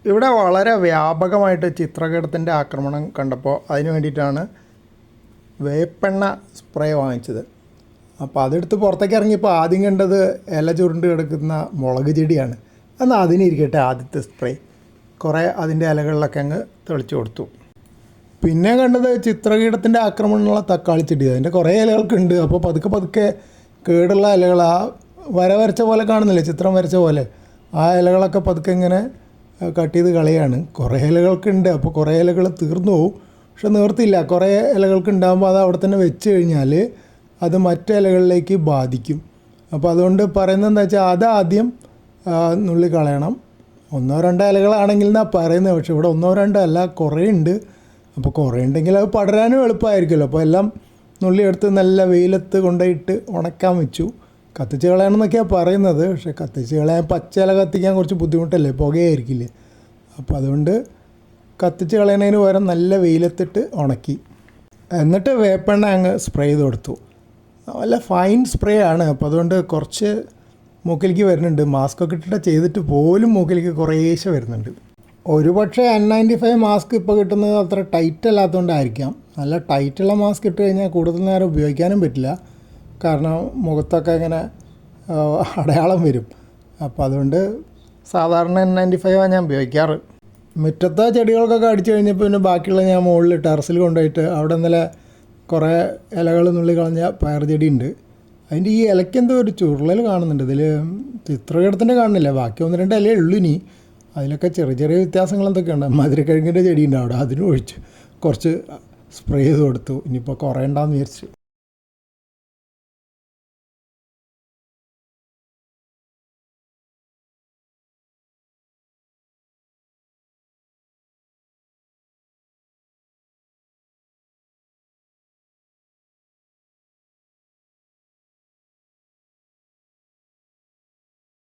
ഇവിടെ വളരെ വ്യാപകമായിട്ട് ചിത്രകീടത്തിൻ്റെ ആക്രമണം കണ്ടപ്പോൾ അതിന് വേണ്ടിയിട്ടാണ് വേപ്പെണ്ണ സ്പ്രേ വാങ്ങിച്ചത്. അപ്പോൾ അതെടുത്ത് പുറത്തേക്ക് ഇറങ്ങിയപ്പോൾ ആദ്യം കണ്ടത് ഇല ചുരുണ്ട് കിടക്കുന്ന മുളക് ചെടിയാണ്. എന്നാൽ അതിനിരിക്കട്ടെ ആദ്യത്തെ സ്പ്രേ. കുറേ അതിൻ്റെ ഇലകളിലൊക്കെ അങ്ങ് തെളിച്ചു കൊടുത്തു. പിന്നെ കണ്ടത് ചിത്രകീടത്തിൻ്റെ ആക്രമണമുള്ള തക്കാളി ചെടി. അതിൻ്റെ കുറേ ഇലകൾക്കുണ്ട്. അപ്പോൾ പതുക്കെ പതുക്കെ കേടുള്ള ഇലകൾ, ആ വരച്ച പോലെ കാണുന്നില്ലേ, ചിത്രം വരച്ച പോലെ, ആ ഇലകളൊക്കെ പതുക്കെ ഇങ്ങനെ കട്ട് ചെയ്ത് കളയാണ്. കുറേ ഇലകൾക്കുണ്ട്. അപ്പോൾ കുറേ ഇലകൾ തീർന്നു പോകും. പക്ഷെ നിവർത്തില്ല. കുറേ ഇലകൾക്ക് ഉണ്ടാകുമ്പോൾ അത് അവിടെ തന്നെ വെച്ച് കഴിഞ്ഞാൽ അത് മറ്റ് ഇലകളിലേക്ക് ബാധിക്കും. അപ്പോൾ അതുകൊണ്ട് പറയുന്നത് എന്താ വെച്ചാൽ അതാദ്യം നുള്ളി കളയണം. 1-2 ഇലകളാണെങ്കിൽ എന്നാണ് പറയുന്നത്. പക്ഷെ ഇവിടെ 1-2 അല്ല, കുറേ ഉണ്ട്. അപ്പോൾ കുറേ ഉണ്ടെങ്കിൽ അത് പടരാനും എളുപ്പമായിരിക്കുമല്ലോ. അപ്പോൾ എല്ലാം നുള്ളിയെടുത്ത് നല്ല വെയിലത്ത് കൊണ്ടുപോയിട്ട് ഉണക്കാൻ വെച്ചു. കത്തിച്ച് കളയണം എന്നൊക്കെയാണ് പറയുന്നത്. പക്ഷേ കത്തിച്ച് കളയാൻ പച്ച ഇല കത്തിക്കാൻ കുറച്ച് ബുദ്ധിമുട്ടല്ലേ, പുകയായിരിക്കില്ലേ. അപ്പോൾ അതുകൊണ്ട് കത്തിച്ച് കളയണതിന് പകരം നല്ല വെയിലത്തിട്ട് ഉണക്കി. എന്നിട്ട് വേപ്പെണ്ണ അങ്ങ് സ്പ്രേ ചെയ്ത് കൊടുത്തു. നല്ല ഫൈൻ സ്പ്രേ ആണ്. അപ്പോൾ അതുകൊണ്ട് കുറച്ച് മൂക്കിലേക്ക് വരുന്നുണ്ട്. മാസ്കൊക്കെ ഇട്ടിട്ട് ചെയ്തിട്ട് പോലും മൂക്കിലേക്ക് കുറേശ്ശെ വരുന്നുണ്ട്. ഒരുപക്ഷെ N95 മാസ്ക് ഇപ്പോൾ കിട്ടുന്നത് അത്ര ടൈറ്റ് അല്ലാത്തതുകൊണ്ടായിരിക്കാം. നല്ല ടൈറ്റുള്ള മാസ്ക് ഇട്ട് കഴിഞ്ഞാൽ കൂടുതൽ നേരം ഉപയോഗിക്കാനും പറ്റില്ല. കാരണം മുഖത്തൊക്കെ ഇങ്ങനെ അടയാളം വരും. അപ്പോൾ അതുകൊണ്ട് സാധാരണ N95 ഞാൻ ഉപയോഗിക്കാറ്. മുറ്റത്തെ ചെടികൾക്കൊക്കെ അടിച്ചു കഴിഞ്ഞപ്പോൾ പിന്നെ ബാക്കിയുള്ള ഞാൻ മുകളിൽ ടെറസിൽ കൊണ്ടുപോയിട്ട് അവിടെ ഇന്നലെ കുറേ ഇലകൾ നുള്ളി കളഞ്ഞ പയർ ചെടിയുണ്ട്. അതിൻ്റെ ഈ ഇലയ്ക്ക് എന്തോ ഒരു ചുരുളൽ കാണുന്നുണ്ട്. ഇതിൽ ചിത്രകീടത്തിൻ്റെ കാണുന്നില്ല. ബാക്കി 1-2 ഇലയേ ഉള്ളൂ. ഇനി അതിലൊക്കെ ചെറിയ ചെറിയ വ്യത്യാസങ്ങൾ എന്തൊക്കെയുണ്ട്. മധുരക്കിഴങ്ങിൻ്റെ ചെടിയുണ്ട് അവിടെ, അതിനും ഒഴിച്ച് കുറച്ച് സ്പ്രേ ചെയ്ത് കൊടുത്തു. ഇനിയിപ്പോൾ കുറേ ഉണ്ടാകുമെന്ന് വിചാരിച്ചു.